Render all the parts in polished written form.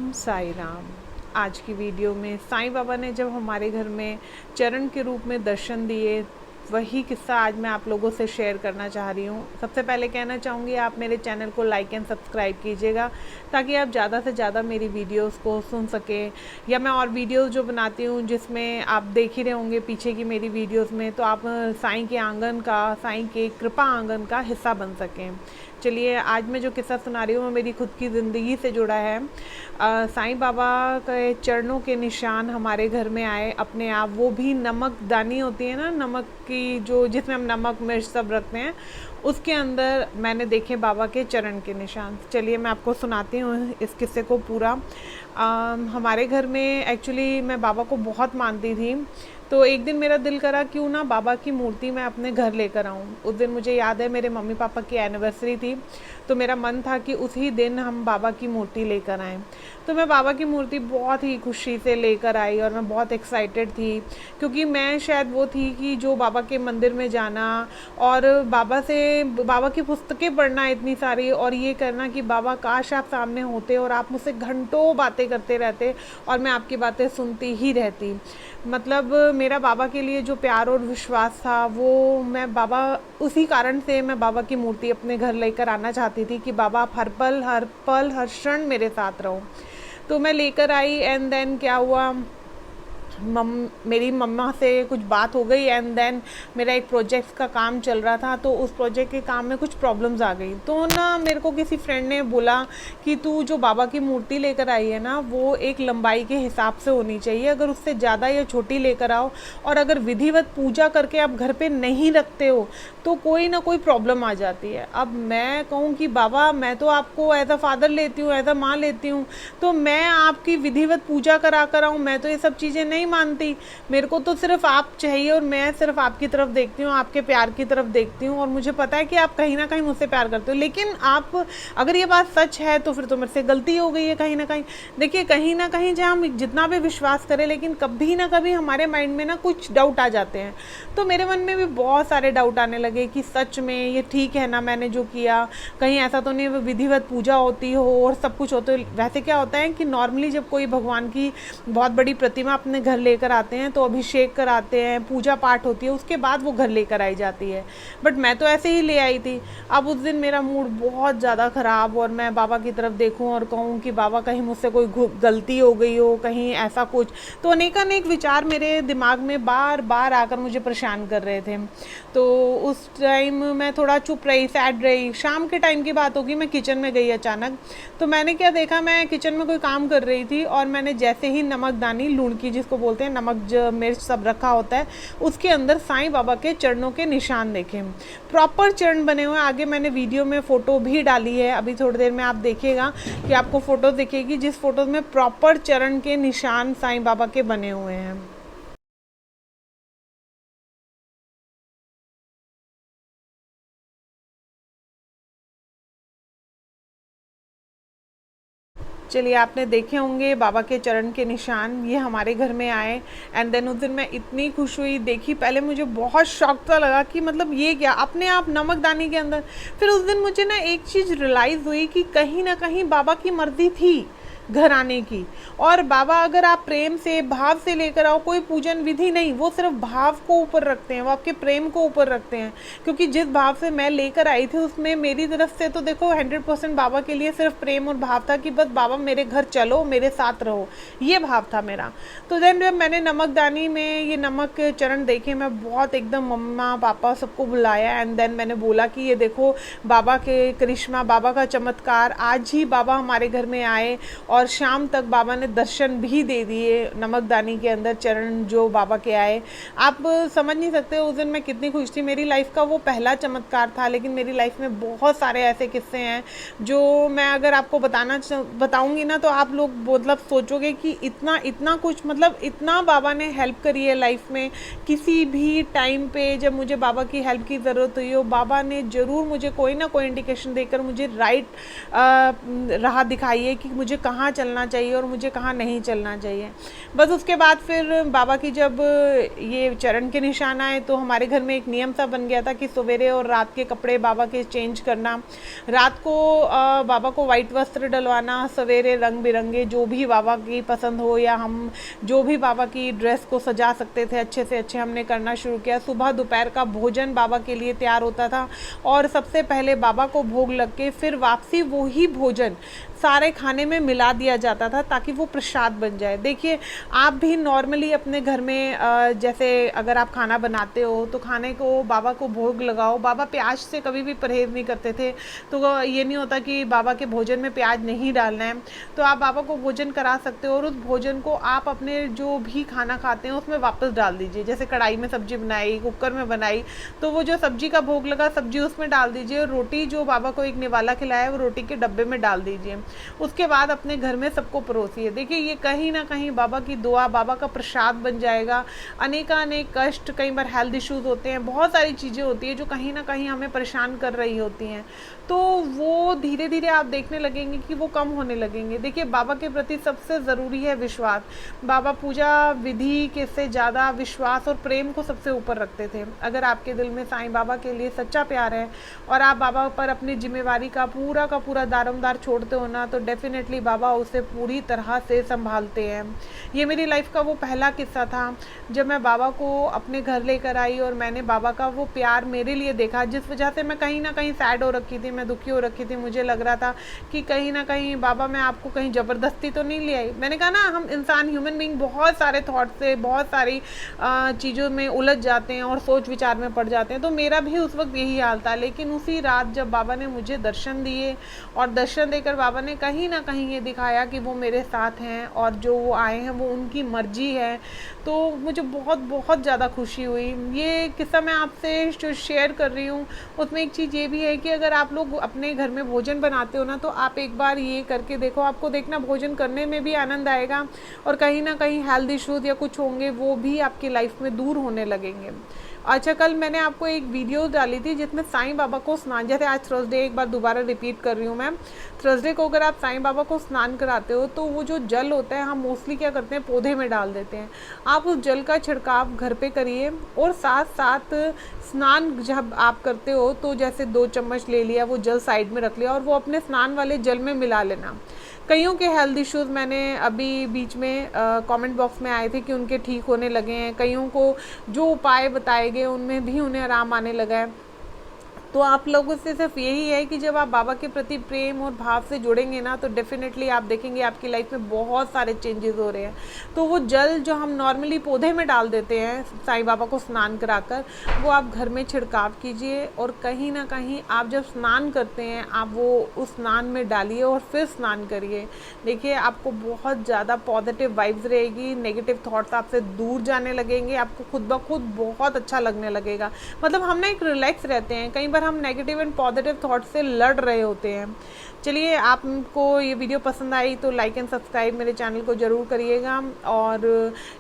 ओम साई राम। आज की वीडियो में साईं बाबा ने जब हमारे घर में चरण के रूप में दर्शन दिए, वही किस्सा आज मैं आप लोगों से शेयर करना चाह रही हूँ। सबसे पहले कहना चाहूँगी आप मेरे चैनल को लाइक एंड सब्सक्राइब कीजिएगा ताकि आप ज़्यादा से ज़्यादा मेरी वीडियोस को सुन सकें, या मैं और वीडियोस जो बनाती हूँ जिसमें आप देख ही रहे होंगे पीछे की मेरी वीडियोस में, तो आप साईं के आंगन का, साईं के कृपा आंगन का हिस्सा बन सकें। चलिए, आज मैं जो किस्सा सुना रही हूँ वो मेरी खुद की ज़िंदगी से जुड़ा है। साईं बाबा के चरणों के निशान हमारे घर में आए अपने आप, वो भी नमक दानी होती है ना, नमक की जो जिसमें हम नमक मिर्च सब रखते हैं, उसके अंदर मैंने देखे बाबा के चरण के निशान। चलिए मैं आपको सुनाती हूँ इस किस्से को पूरा। हमारे घर में एक्चुअली मैं बाबा को बहुत मानती थी, तो एक दिन मेरा दिल करा क्यों ना बाबा की मूर्ति मैं अपने घर लेकर आऊँ। उस दिन मुझे याद है मेरे मम्मी पापा की एनिवर्सरी थी, तो मेरा मन था कि उसी दिन हम बाबा की मूर्ति लेकर आएँ। तो मैं बाबा की मूर्ति बहुत ही खुशी से लेकर आई और मैं बहुत एक्साइटेड थी, क्योंकि मैं शायद वो थी कि जो बाबा के मंदिर में जाना और बाबा की पुस्तकें पढ़ना इतनी सारी, और ये करना कि बाबा काश आप सामने होते और आप मुझसे घंटों बातें करते रहते और मैं आपकी बातें सुनती ही रहती। मतलब मेरा बाबा के लिए जो प्यार और विश्वास था, वो मैं बाबा उसी कारण से मैं बाबा की मूर्ति अपने घर लेकर आना चाहती थी कि बाबा आप हर पल हर क्षण मेरे साथ रहो। तो मैं लेकर आई एंड देन क्या हुआ, मेरी मम्मा से कुछ बात हो गई एंड देन मेरा एक प्रोजेक्ट का काम चल रहा था, तो उस प्रोजेक्ट के काम में कुछ प्रॉब्लम्स आ गई। तो ना मेरे को किसी फ्रेंड ने बोला कि तू जो बाबा की मूर्ति लेकर आई है ना, वो एक लंबाई के हिसाब से होनी चाहिए, अगर उससे ज़्यादा या छोटी लेकर आओ और अगर विधिवत पूजा करके आप घर पे नहीं रखते हो तो कोई ना कोई प्रॉब्लम आ जाती है। अब मैं कहूँ कि बाबा मैं तो आपको एज अ फादर लेती हूँ, एज अ माँ लेती हूँ, तो मैं आपकी विधिवत पूजा करा कर आऊँ, मैं तो ये सब चीज़ें नहीं मानती। मेरे को तो सिर्फ आप चाहिए और मैं सिर्फ आपकी तरफ देखती हूँ, आपके प्यार की तरफ देखती हूँ, और मुझे पता है कि आप कहीं ना कहीं मुझसे प्यार करते हो, लेकिन आप अगर ये बात सच है तो फिर तो मेरे से गलती हो गई है कहीं ना कहीं। देखिए, कहीं ना कहीं जहाँ हम जितना भी विश्वास करें, लेकिन कभी ना कभी हमारे माइंड में ना कुछ डाउट आ जाते हैं। तो मेरे मन में भी बहुत सारे डाउट आने लगे कि सच में ये ठीक है ना मैंने जो किया, कहीं ऐसा तो नहीं विधिवत पूजा होती हो और सब कुछ होते हो। वैसे क्या होता है कि नॉर्मली जब कोई भगवान की बहुत बड़ी प्रतिमा अपने घर लेकर आते हैं तो अभिषेक कराते हैं, पूजा पाठ होती है, उसके बाद वो घर लेकर आई जाती है, बट मैं तो ऐसे ही ले आई थी। अब उस दिन मेरा मूड बहुत ज़्यादा ख़राब, और मैं बाबा की तरफ देखूं और कहूं कि बाबा कहीं मुझसे कोई गलती हो गई हो, कहीं ऐसा कुछ। तो अनेकानेक विचार मेरे दिमाग में बार बार आकर मुझे परेशान कर रहे थे। तो उस टाइम मैं थोड़ा चुप रही, सैड रही। शाम के टाइम की बात होगी, मैं किचन में गई अचानक, तो मैंने क्या देखा, मैं किचन में कोई काम कर रही थी और मैंने जैसे ही नमकदानी, लूणकी जिसको बोलते हैं, नमक मिर्च सब रखा होता है, उसके अंदर साईं बाबा के चरणों के निशान देखे, प्रॉपर चरण बने हुए। आगे मैंने वीडियो में फ़ोटो भी डाली है, अभी थोड़ी देर में आप देखिएगा कि आपको फ़ोटो दिखेगी जिस फ़ोटो में प्रॉपर चरण के निशान साईं बाबा के बने हुए हैं। चलिए, आपने देखे होंगे बाबा के चरण के निशान, ये हमारे घर में आए एंड देन उस दिन मैं इतनी खुश हुई। देखी, पहले मुझे बहुत शॉक सा लगा कि मतलब ये क्या, अपने आप नमकदानी के अंदर। फिर उस दिन मुझे ना एक चीज़ रियलाइज़ हुई कि कहीं ना कहीं बाबा की मर्जी थी घर आने की, और बाबा अगर आप प्रेम से, भाव से लेकर आओ, कोई पूजन विधि नहीं, वो सिर्फ भाव को ऊपर रखते हैं, वो आपके प्रेम को ऊपर रखते हैं। क्योंकि जिस भाव से मैं लेकर आई थी उसमें मेरी तरफ से तो देखो 100% बाबा के लिए सिर्फ प्रेम और भाव था कि बस बाबा मेरे घर चलो, मेरे साथ रहो, ये भाव था मेरा। तो देन जब मैंने नमकदानी में ये नमक के चरण देखे, मैं बहुत एकदम मम्मा पापा सबको बुलाया एंड देन मैंने बोला कि ये देखो बाबा के करिश्मा, बाबा का चमत्कार, आज ही बाबा हमारे घर में आए और शाम तक बाबा ने दर्शन भी दे दिए। नमकदानी के अंदर चरण जो बाबा के आए, आप समझ नहीं सकते उस दिन मैं कितनी खुश थी। मेरी लाइफ का वो पहला चमत्कार था, लेकिन मेरी लाइफ में बहुत सारे ऐसे किस्से हैं जो मैं अगर आपको बताऊंगी ना तो आप लोग मतलब सोचोगे कि इतना कुछ, मतलब इतना बाबा ने हेल्प करी है लाइफ में। किसी भी टाइम पे जब मुझे बाबा की हेल्प की ज़रूरत हुई हो, बाबा ने ज़रूर मुझे कोई ना कोई इंडिकेशन देकर मुझे राइट राह दिखाई है कि मुझे कहाँ कहाँ चलना चाहिए और मुझे कहाँ नहीं चलना चाहिए। बस उसके बाद फिर बाबा की जब ये चरण के निशान आए तो हमारे घर में एक नियम सा बन गया था कि सवेरे और रात के कपड़े बाबा के चेंज करना, रात को बाबा को वाइट वस्त्र डलवाना, सवेरे रंग बिरंगे जो भी बाबा की पसंद हो या हम जो भी बाबा की ड्रेस को सजा सकते थे अच्छे से अच्छे हमने करना शुरू किया। सुबह दोपहर का भोजन बाबा के लिए तैयार होता था और सबसे पहले बाबा को भोग लग के फिर वापसी वही भोजन सारे खाने में मिला दिया जाता था ताकि वो प्रसाद बन जाए। देखिए आप भी नॉर्मली अपने घर में जैसे अगर आप खाना बनाते हो तो खाने को बाबा को भोग लगाओ। बाबा प्याज से कभी भी परहेज़ नहीं करते थे, तो ये नहीं होता कि बाबा के भोजन में प्याज नहीं डालना है, तो आप बाबा को भोजन करा सकते हो और उस भोजन को आप अपने जो भी खाना खाते हैं उसमें वापस डाल दीजिए। जैसे कढ़ाई में सब्जी बनाई, कुकर में बनाई, तो वो जो सब्जी का भोग लगा सब्जी उसमें डाल दीजिए और रोटी जो बाबा को एक निवाला खिलाया वो रोटी के डब्बे में डाल दीजिए। उसके बाद अपने घर में सबको परोसिए। देखिए ये कहीं ना कहीं बाबा की दुआ, बाबा का प्रसाद बन जाएगा। अनेक कष्ट, कई बार हेल्थ इश्यूज होते हैं, बहुत सारी चीज़ें होती है जो कहीं ना कहीं हमें परेशान कर रही होती हैं, तो वो धीरे धीरे आप देखने लगेंगे कि वो कम होने लगेंगे। देखिए बाबा के प्रति सबसे ज़रूरी है विश्वास। बाबा पूजा विधि के से ज़्यादा विश्वास और प्रेम को सबसे ऊपर रखते थे। अगर आपके दिल में साईं बाबा के लिए सच्चा प्यार है और आप बाबा पर अपनी जिम्मेवारी का पूरा दारोमदार छोड़ते हो ना, तो डेफिनेटली बाबा उसे पूरी तरह से संभालते हैं। ये मेरी लाइफ का वो पहला किस्सा था जब मैं बाबा को अपने घर लेकर आई और मैंने बाबा का वो प्यार मेरे लिए देखा, जिस वजह से मैं कहीं ना कहीं सैड हो रखी थी, मैं दुखी हो रखी थी। मुझे लग रहा था कि कहीं ना कहीं बाबा मैं आपको कहीं ज़बरदस्ती तो नहीं ले आई। मैंने कहा ना, हम इंसान ह्यूमन बीइंग बहुत सारे थॉट से बहुत सारी चीज़ों में उलझ जाते हैं और सोच विचार में पड़ जाते हैं, तो मेरा भी उस वक्त यही हाल था। लेकिन उसी रात जब बाबा ने मुझे दर्शन दिए और दर्शन देकर बाबा ने कहीं ना कहीं ये दिखाया कि वो मेरे साथ हैं और जो वो आए हैं वो उनकी मर्जी है, तो मुझे बहुत ज़्यादा खुशी हुई। ये किस्सा मैं आपसे जो शेयर कर रही हूँ उसमें एक चीज़ ये भी है कि अगर आप लोग अपने घर में भोजन बनाते हो ना, तो आप एक बार ये करके देखो, आपको देखना भोजन करने में भी आनंद आएगा और कहीं ना कहीं हेल्थ इश्यूज या कुछ होंगे वो भी आपकी लाइफ में दूर होने लगेंगे। अच्छा, कल मैंने आपको एक वीडियो डाली थी जिसमें साईं बाबा को स्नान, जैसे आज थर्सडे, एक बार दोबारा रिपीट कर रही हूँ मैं, थर्सडे को अगर आप साईं बाबा को स्नान कराते हो तो वो जो जल होता है हम मोस्टली क्या करते हैं, पौधे में डाल देते हैं। आप उस जल का छिड़काव घर पे करिए और साथ साथ स्नान जब आप करते हो तो जैसे 2 चम्मच ले लिया, वो जल साइड में रख लिया और वो अपने स्नान वाले जल में मिला लेना। कईयों के हेल्थ इश्यूज़ मैंने अभी बीच में कमेंट बॉक्स में आए थे कि उनके ठीक होने लगे हैं। कईयों को जो उपाय बताए गए उनमें भी उन्हें आराम आने लगा है। तो आप लोगों से सिर्फ यही है कि जब आप बाबा के प्रति प्रेम और भाव से जुड़ेंगे ना, तो डेफिनेटली आप देखेंगे आपकी लाइफ में बहुत सारे चेंजेस हो रहे हैं। तो वो जल जो हम नॉर्मली पौधे में डाल देते हैं साईं बाबा को स्नान कराकर, वो आप घर में छिड़काव कीजिए और कहीं ना कहीं आप जब स्नान करते हैं आप वो उस स्नान में डालिए और फिर स्नान करिए। देखिए आपको बहुत ज़्यादा पॉजिटिव वाइब्स रहेगी, नेगेटिव थॉट्स आपसे दूर जाने लगेंगे, आपको खुद ब खुद बहुत अच्छा लगने लगेगा। मतलब हम ना एक रिलैक्स रहते हैं, कई हम नेगेटिव एंड पॉजिटिव थॉट से लड़ रहे होते हैं। चलिए, आपको ये वीडियो पसंद आई तो लाइक एंड सब्सक्राइब मेरे चैनल को ज़रूर करिएगा। और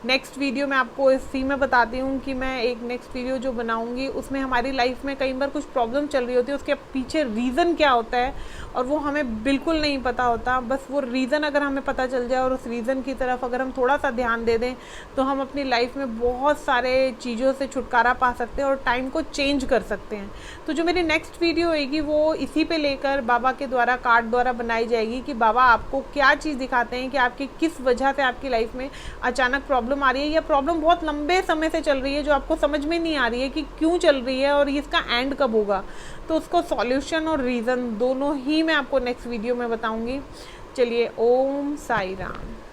नेक्स्ट वीडियो में आपको इसी में बताती हूँ कि मैं एक नेक्स्ट वीडियो जो बनाऊँगी उसमें हमारी लाइफ में कई बार कुछ प्रॉब्लम चल रही होती है, उसके पीछे रीज़न क्या होता है और वो हमें बिल्कुल नहीं पता होता। बस वो रीज़न अगर हमें पता चल जाए और उस रीज़न की तरफ अगर हम थोड़ा सा ध्यान दे दें तो हम अपनी लाइफ में बहुत सारे चीज़ों से छुटकारा पा सकते हैं और टाइम को चेंज कर सकते हैं। तो जो मेरी नेक्स्ट वीडियो होगी वो इसी पे लेकर बाबा के द्वारा कार्ड द्वारा बनाई जाएगी कि बाबा आपको क्या चीज़ दिखाते हैं कि आपकी किस वजह से आपकी लाइफ में अचानक प्रॉब्लम आ रही है या प्रॉब्लम बहुत लंबे समय से चल रही है जो आपको समझ में नहीं आ रही है कि क्यों चल रही है और इसका एंड कब होगा। तो उसको सॉल्यूशन और रीज़न दोनों ही मैं आपको नेक्स्ट वीडियो में बताऊंगी। चलिए, ओम साई राम।